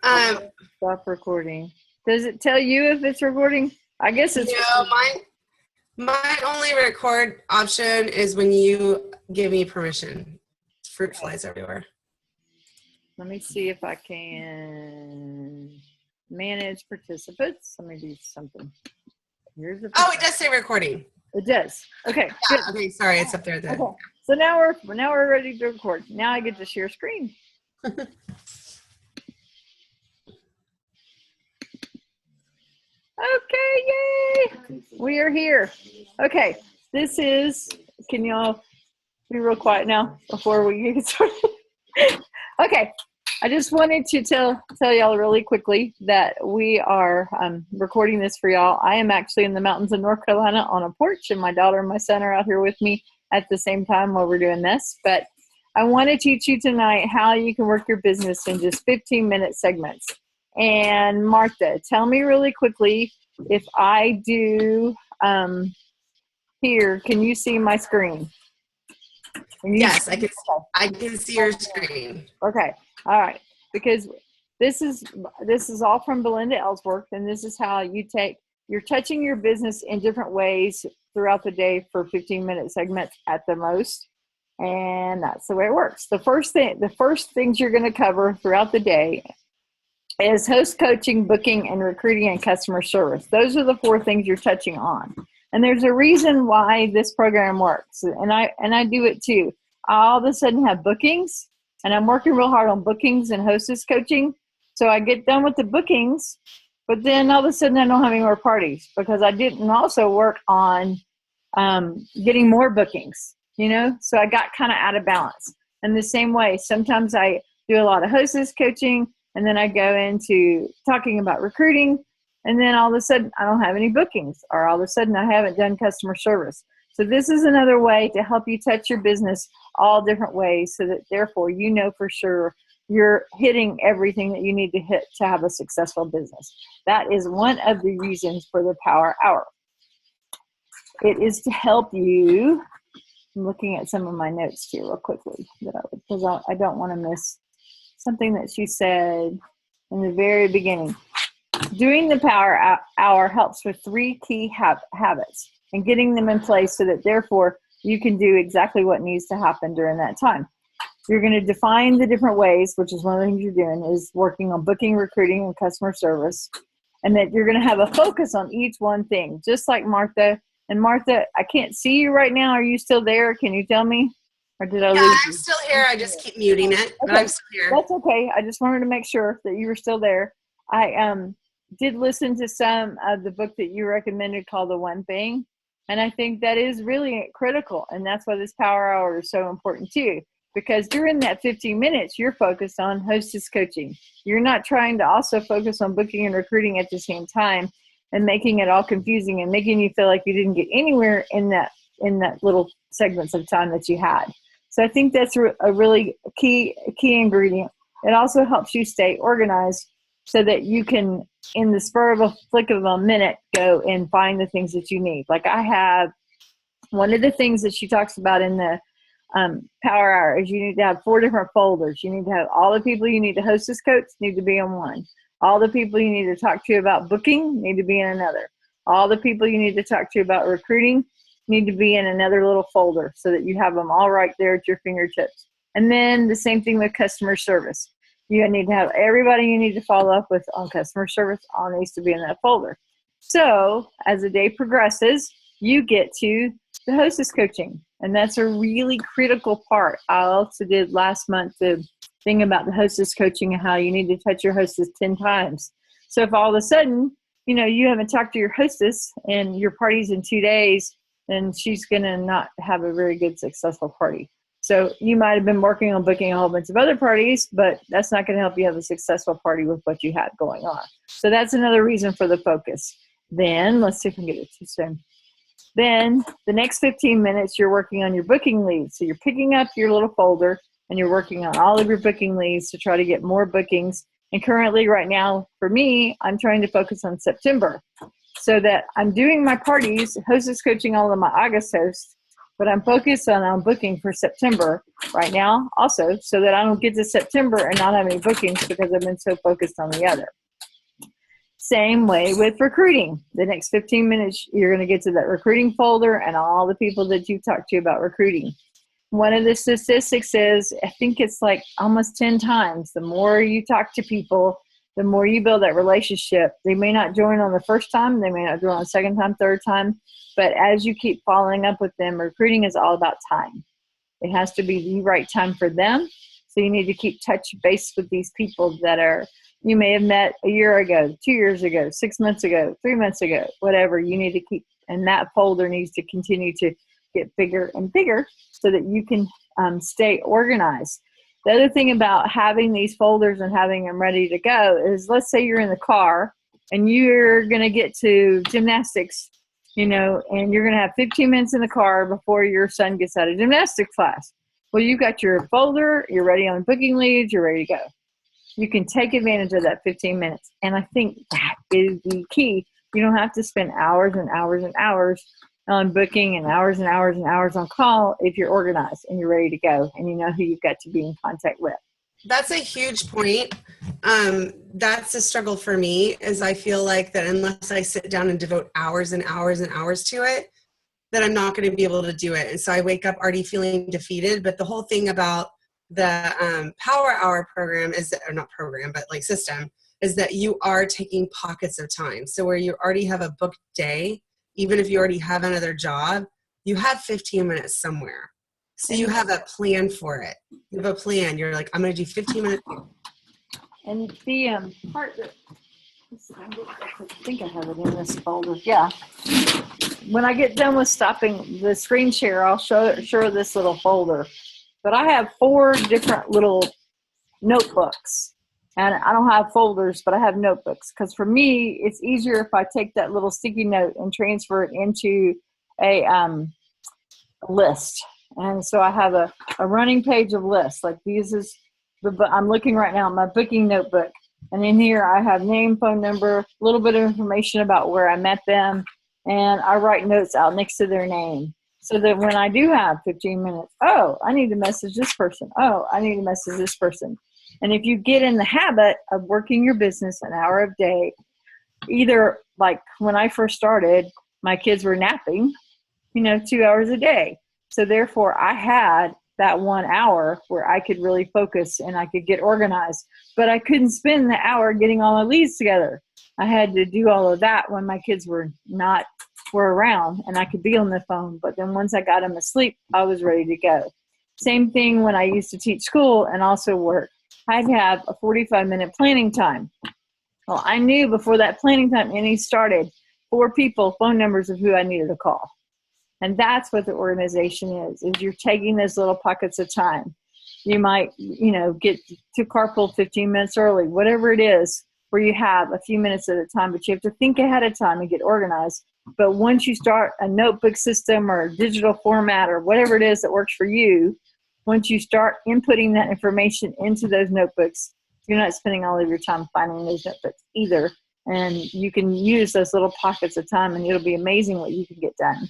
Um, Stop recording. Does it tell you if it's recording? I guess it's no, my only record option is when you give me permission. Fruit flies everywhere. Let me see if I can manage participants. Let me do something. Here's the. Oh, it does say recording. It does. Okay. Yeah. Good. Okay. Sorry, it's up there. Okay. So now we're ready to record. Now I get to share screen. Okay, yay! We are here. Okay, this is, can y'all be real quiet now before we get started? Okay, I just wanted to tell y'all really quickly that we are recording this for y'all. I am actually in the mountains of North Carolina on a porch, and my daughter and my son are out here with me at the same time while we're doing this. But I want to teach you tonight how you can work your business in just 15-minute segments. And Martha, tell me really quickly, if I do here, can you see my screen? Yes, I can see your screen. Okay, all right. Because this is all from Belinda Ellsworth, and this is how you're touching your business in different ways throughout the day for 15-minute segments at the most. And that's the way it works. The first things you're going to cover throughout the day is host coaching, booking, and recruiting and customer service. Those are the 4 things you're touching on. And there's a reason why this program works. And I do it too. I all of a sudden have bookings, and I'm working real hard on bookings and hostess coaching. So I get done with the bookings, but then all of a sudden I don't have any more parties because I didn't also work on getting more bookings, So I got kind of out of balance. And the same way, sometimes I do a lot of hostess coaching, and then I go into talking about recruiting, and then all of a sudden I don't have any bookings, or all of a sudden I haven't done customer service. So this is another way to help you touch your business all different ways, so that therefore for sure you're hitting everything that you need to hit to have a successful business. That is one of the reasons for the Power Hour. It is to help you. I'm looking at some of my notes here real quickly because I don't want to miss something that she said in the very beginning. Doing the Power Hour helps with 3 key habits and getting them in place so that therefore you can do exactly what needs to happen during that time. You're going to define the different ways, which is one of the things you're doing, is working on booking, recruiting, and customer service, and that you're going to have a focus on each one thing, just like Martha. And Martha, I can't see you right now. Are you still there? Can you tell me? Or did I lose you? I'm still here. I just keep muting it, but I'm still here. That's okay. I just wanted to make sure that you were still there. I did listen to some of the book that you recommended called The One Thing, and I think that is really critical, and that's why this Power Hour is so important too, because during that 15 minutes, you're focused on hostess coaching. You're not trying to also focus on booking and recruiting at the same time and making it all confusing and making you feel like you didn't get anywhere in that little segments of time that you had. So I think that's a really key ingredient. It also helps you stay organized so that you can, in the spur of a flick of a minute, go and find the things that you need. Like I have one of the things that she talks about in the Power Hour is you need to have 4 different folders. You need to have all the people you need to hostess coach need to be in one. All the people you need to talk to about booking need to be in another. All the people you need to talk to about recruiting need to be in another little folder so that you have them all right there at your fingertips. And then the same thing with customer service. You need to have everybody you need to follow up with on customer service all needs to be in that folder. So as the day progresses, you get to the hostess coaching. And that's a really critical part. I also did last month the thing about the hostess coaching and how you need to touch your hostess 10 times. So if all of a sudden, you haven't talked to your hostess and your party's in 2 days, then she's going to not have a very good, successful party. So you might have been working on booking a whole bunch of other parties, but that's not going to help you have a successful party with what you had going on. So that's another reason for the focus. Then let's see if we can get it too soon. Then the next 15 minutes, you're working on your booking leads. So you're picking up your little folder and you're working on all of your booking leads to try to get more bookings. And currently right now, for me, I'm trying to focus on September so that I'm doing my parties, hostess coaching all of my August hosts, but I'm focused on booking for September right now also, so that I don't get to September and not have any bookings because I've been so focused on the other. Same way with recruiting. The next 15 minutes, you're going to get to that recruiting folder and all the people that you talked to about recruiting. One of the statistics is, I think it's like almost 10 times, the more you talk to people, the more you build that relationship. They may not join on the first time, they may not join on the second time, third time, but as you keep following up with them, recruiting is all about time. It has to be the right time for them. So you need to keep touch base with these people that you may have met a year ago, 2 years ago, 6 months ago, 3 months ago, whatever. You need to keep, and that folder needs to continue to get bigger and bigger so that you can stay organized. The other thing about having these folders and having them ready to go is, let's say you're in the car and you're going to get to gymnastics, and you're going to have 15 minutes in the car before your son gets out of gymnastics class. Well, you've got your folder, you're ready on booking leads, you're ready to go. You can take advantage of that 15 minutes. And I think that is the key. You don't have to spend hours and hours and hours on booking and hours on call if you're organized and you're ready to go and you know who you've got to be in contact with. That's a huge point. That's a struggle for me, is I feel like that unless I sit down and devote hours and hours and hours to it, that I'm not going to be able to do it. And so I wake up already feeling defeated. But the whole thing about the Power Hour program is, or not program, but like system, is that you are taking pockets of time. So where you already have a booked day, even if you already have another job, you have 15 minutes somewhere. So you have a plan for it. You have a plan. You're like, I'm going to do 15 minutes. And the part that, I think I have it in this folder. Yeah. When I get done with stopping the screen share, I'll show this little folder. But I have 4 different little notebooks. And I don't have folders, but I have notebooks. Because for me, it's easier if I take that little sticky note and transfer it into a list. And so I have a running page of lists. Like I'm looking right now at my booking notebook. And in here I have name, phone number, a little bit of information about where I met them. And I write notes out next to their name. So that when I do have 15 minutes, I need to message this person. I need to message this person. And if you get in the habit of working your business an hour a day, either like when I first started, my kids were napping, 2 hours a day. So therefore I had that 1 hour where I could really focus and I could get organized, but I couldn't spend the hour getting all my leads together. I had to do all of that when my kids were around and I could be on the phone. But then once I got them asleep, I was ready to go. Same thing when I used to teach school and also work. I'd have a 45-minute planning time. Well, I knew before that planning time any started 4 people, phone numbers of who I needed to call. And that's what the organization is you're taking those little pockets of time. You might, get to carpool 15 minutes early, whatever it is, where you have a few minutes at a time, but you have to think ahead of time and get organized. But once you start a notebook system or a digital format or whatever it is that works for you, once you start inputting that information into those notebooks, you're not spending all of your time finding those notebooks either. And you can use those little pockets of time and it'll be amazing what you can get done.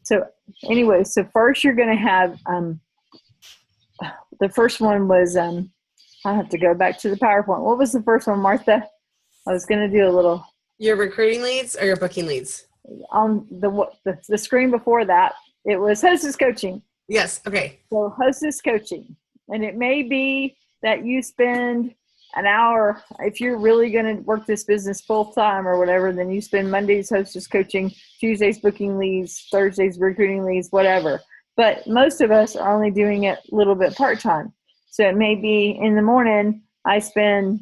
So anyway, first you're going to have, the first one was, I have to go back to the PowerPoint. What was the first one, Martha? I was going to do a little. Your recruiting leads or your booking leads? On the screen before that, it was Hostess Coaching. Yes. Okay. So Hostess Coaching. And it may be that you spend an hour, if you're really going to work this business full time or whatever, then you spend Mondays Hostess Coaching, Tuesdays booking leads, Thursdays recruiting leads, whatever. But most of us are only doing it a little bit part time. So it may be in the morning, I spend,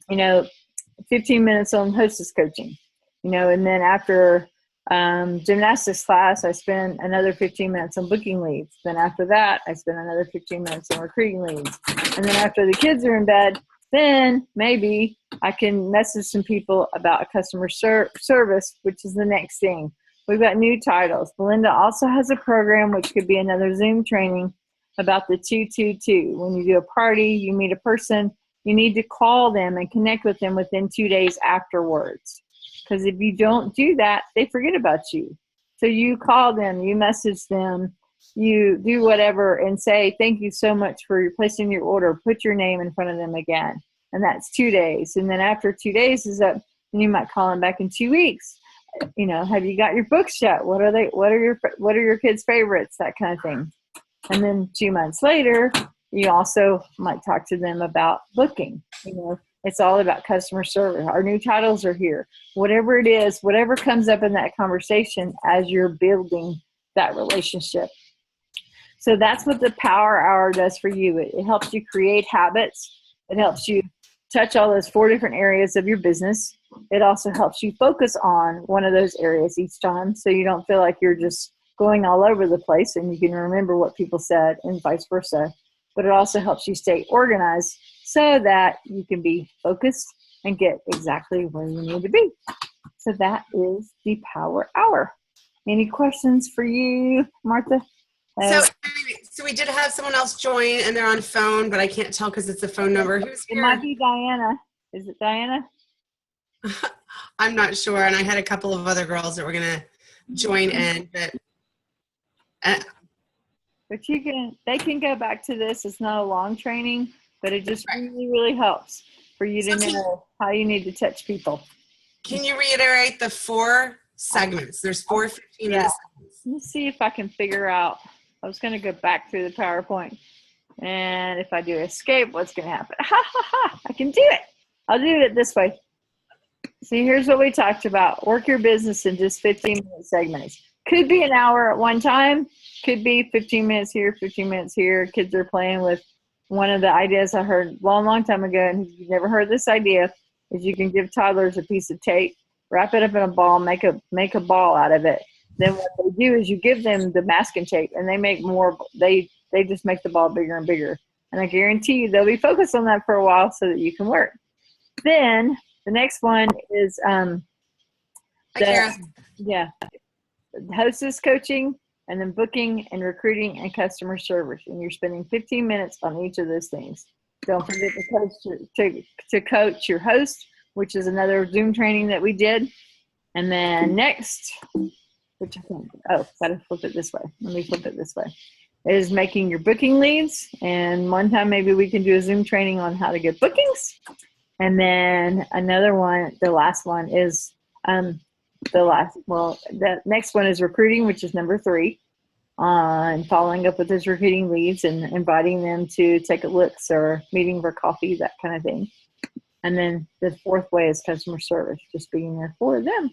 15 minutes on Hostess Coaching, and then after gymnastics class, I spend another 15 minutes on booking leads. Then after that, I spend another 15 minutes on recruiting leads. And then after the kids are in bed, then maybe I can message some people about a customer service, which is the next thing. We've got new titles. Belinda also has a program, which could be another Zoom training, about the 222. When you do a party, you meet a person, you need to call them and connect with them within 2 days afterwards. Because if you don't do that, they forget about you. So you call them, you message them, you do whatever and say, thank you so much for placing your order. Put your name in front of them again. And that's 2 days. And then after 2 days is up, then you might call them back in 2 weeks. You know, have you got your books yet? What are they? What are your kids' favorites? That kind of thing. And then 2 months later, you also might talk to them about booking. You know, it's all about customer service. Our new titles are here. Whatever it is, whatever comes up in that conversation as you're building that relationship. So that's what the Power Hour does for you. It helps you create habits. It helps you touch all those 4 different areas of your business. It also helps you focus on one of those areas each time, so you don't feel like you're just going all over the place, and you can remember what people said and vice versa. But it also helps you stay organized so that you can be focused and get exactly where you need to be. So that is the Power Hour. Any questions for you, Martha? So we did have someone else join, and they're on phone, but I can't tell because it's a phone number. Who's here? It might be Diana. Is it Diana? I'm not sure. And I had a couple of other girls that were going to join in, but they can go back to this. It's not a long training, but it just really, really helps for you to know how you need to touch people. Can you reiterate the 4 segments? There's 4 15-minute segments. Let me see if I can figure out. I was going to go back through the PowerPoint. And if I do escape, what's going to happen? Ha, ha, ha. I can do it. I'll do it this way. See, here's what we talked about. Work your business in just 15-minute segments. Could be an hour at one time. Could be 15 minutes here, 15 minutes here. Kids are playing with one of the ideas I heard a long, long time ago, and if you've never heard this idea, is you can give toddlers a piece of tape, wrap it up in a ball, make a ball out of it. Then what they do is you give them the masking tape, and they make more. They just make the ball bigger and bigger. And I guarantee you they'll be focused on that for a while so that you can work. Then the next one is hostess coaching, and then booking and recruiting and customer service. And you're spending 15 minutes on each of those things. Don't forget to coach your host, which is another Zoom training that we did. And then next, which I think, gotta flip it this way. Let me flip it this way. Is making your booking leads. And one time maybe we can do a Zoom training on how to get bookings. And then another one, the last one is the next one is recruiting, which is number 3. And following up with those recruiting leads and inviting them to take a look or meeting for coffee, that kind of thing. And then the 4th way is customer service, just being there for them.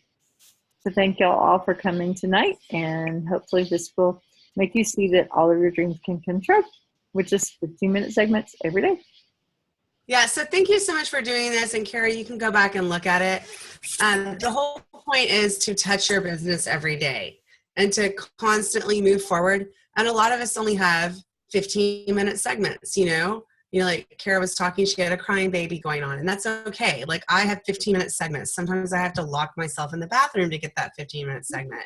So thank y'all all for coming tonight, and hopefully this will make you see that all of your dreams can come true, which is 15-minute segments every day. Yeah, so thank you so much for doing this. And Carrie, you can go back and look at it. The whole point is to touch your business every day and to constantly move forward. And a lot of us only have 15-minute segments, you know, like Kara was talking, she had a crying baby going on, and that's okay. Like I have 15-minute segments. Sometimes I have to lock myself in the bathroom to get that 15-minute segment.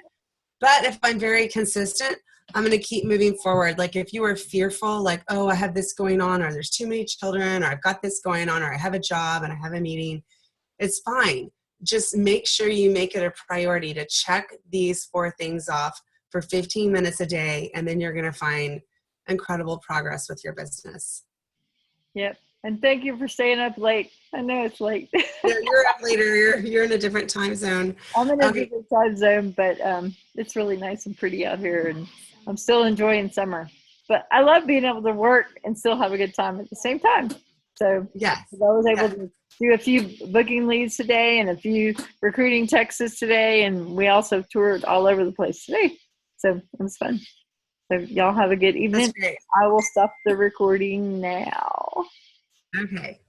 But if I'm very consistent, I'm going to keep moving forward. Like if you are fearful, like, oh, I have this going on, or there's too many children, or I've got this going on, or I have a job and I have a meeting, it's fine. Just make sure you make it a priority to check these 4 things off for 15 minutes a day, and then you're going to find incredible progress with your business. Yep. And thank you for staying up late. I know it's late. Yeah, you're up later. You're in a different time zone. I'm in a different time zone, but it's really nice and pretty out here, and I'm still enjoying summer. But I love being able to work and still have a good time at the same time. So yes, I was able to do a few booking leads today and a few recruiting texts today, and we also toured all over the place today. So it was fun. So y'all have a good evening. That's great. I will stop the recording now. Okay.